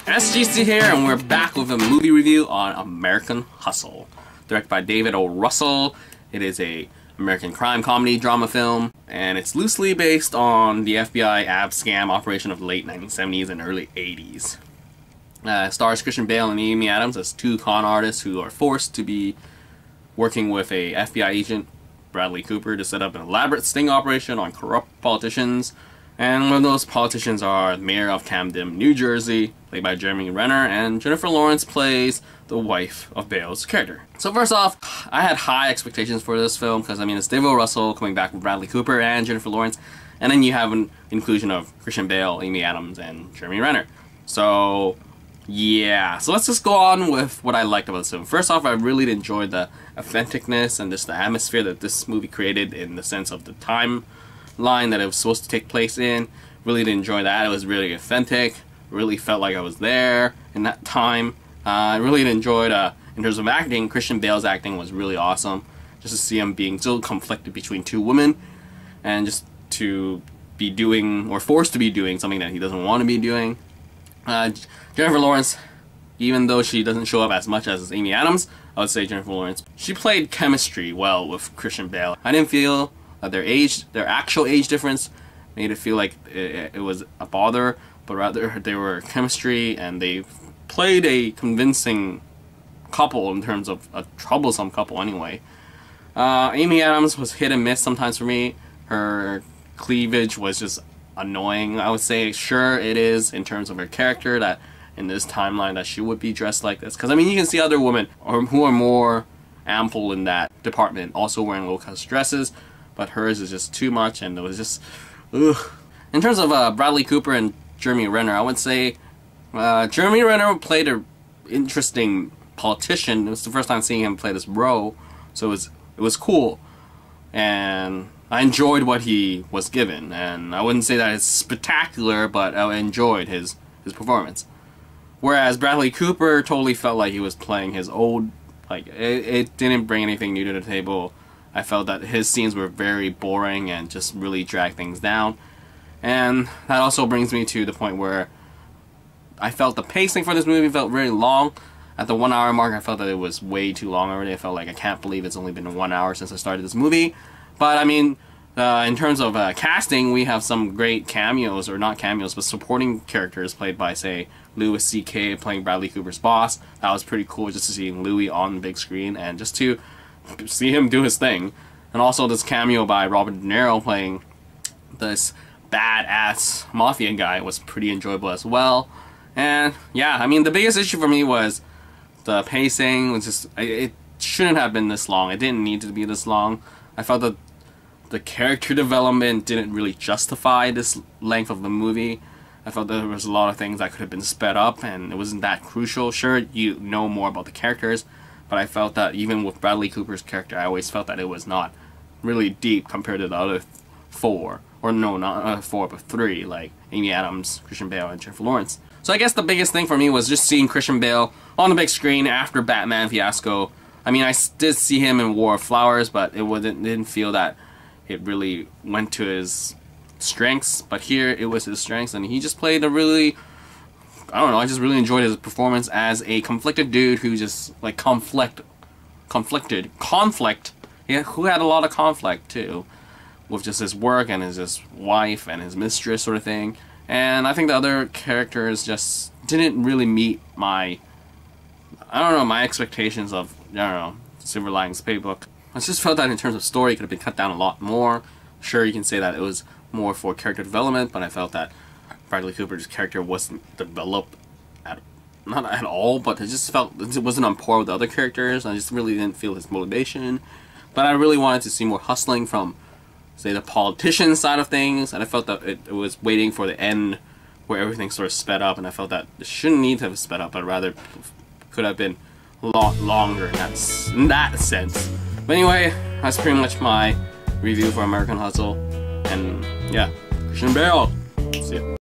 SGC here, and we're back with a movie review on American Hustle, directed by David O. Russell. It is a American crime comedy drama film, and it's loosely based on the FBI ABSCAM operation of the late 1970s and early 80s. Stars Christian Bale and Amy Adams as two con artists who are forced to be working with a FBI agent, Bradley Cooper, to set up an elaborate sting operation on corrupt politicians. And one of those politicians are the mayor of Camden, New Jersey, played by Jeremy Renner, and Jennifer Lawrence plays the wife of Bale's character. So first off, I had high expectations for this film because, I mean, it's David O. Russell coming back with Bradley Cooper and Jennifer Lawrence, and then you have an inclusion of Christian Bale, Amy Adams, and Jeremy Renner. So yeah, so let's just go on with what I liked about this film. First off, I really enjoyed the authenticness and just the atmosphere that this movie created in the sense of the timeline that it was supposed to take place in. Really did enjoy that. It was really authentic. Really felt like I was there in that time. I really enjoyed, in terms of acting, Christian Bale's acting was really awesome. Just to see him being so conflicted between two women, and just to be doing, or forced to be doing, something that he doesn't want to be doing. Jennifer Lawrence, even though she doesn't show up as much as Amy Adams, I would say Jennifer Lawrence, she played chemistry well with Christian Bale. I didn't feel that their actual age difference made it feel like it was a bother, but rather they were chemistry, and they played a convincing couple in terms of a troublesome couple anyway. Amy Adams was hit and miss sometimes for me. Her cleavage was just annoying, I would say. Sure, it is in terms of her character that in this timeline that she would be dressed like this, because I mean you can see other women who are more ample in that department also wearing low-cut dresses, but hers is just too much, and it was just ugh. In terms of Bradley Cooper and Jeremy Renner, I would say Jeremy Renner played an interesting politician. It was the first time seeing him play this role, so it was cool, and I enjoyed what he was given, and I wouldn't say that it's spectacular, but I enjoyed his performance. Whereas Bradley Cooper totally felt like he was playing his old, like, it didn't bring anything new to the table. I felt that his scenes were very boring and just really dragged things down. And that also brings me to the point where I felt the pacing for this movie felt very long. At the 1 hour mark, I felt that it was way too long already. I felt like I can't believe it's only been 1 hour since I started this movie. But I mean, in terms of casting, we have some great cameos, or not cameos, but supporting characters played by, say, Louis C.K. playing Bradley Cooper's boss. That was pretty cool just to see Louis on the big screen and just to see him do his thing. And also this cameo by Robert De Niro playing this badass mafia guy was pretty enjoyable as well. And yeah, I mean, the biggest issue for me was the pacing. Was just, it shouldn't have been this long. It didn't need to be this long. I felt that the character development didn't really justify this length of the movie. I felt that there was a lot of things that could have been sped up, and it wasn't that crucial. Sure, you know more about the characters, but I felt that even with Bradley Cooper's character, I always felt that it was not really deep compared to the other four. Or no, not four, but three, like Amy Adams, Christian Bale, and Jennifer Lawrence. So I guess the biggest thing for me was just seeing Christian Bale on the big screen after Batman Fiasco. I mean, I did see him in War of Flowers, but didn't feel that it really went to his strengths. But here, it was his strengths, and he just played a really, I don't know, I just really enjoyed his performance as a conflicted dude who just, like, conflict, yeah, who had a lot of conflict, too, with just his work and his wife and his mistress sort of thing. And I think the other characters just didn't really meet my, I don't know, my expectations of, I don't know, Silver Linings Playbook. I just felt that in terms of story, it could have been cut down a lot more. Sure, you can say that it was more for character development, but I felt that Bradley Cooper's character wasn't developed not at all, but it just felt it wasn't on par with the other characters. I just really didn't feel his motivation. But I really wanted to see more hustling from, say, the politician side of things, and I felt that it was waiting for the end where everything sort of sped up, and I felt that it shouldn't need to have sped up, but rather could have been a lot longer in that sense. But anyway, that's pretty much my review for American Hustle, and yeah, Christian Bale. See ya.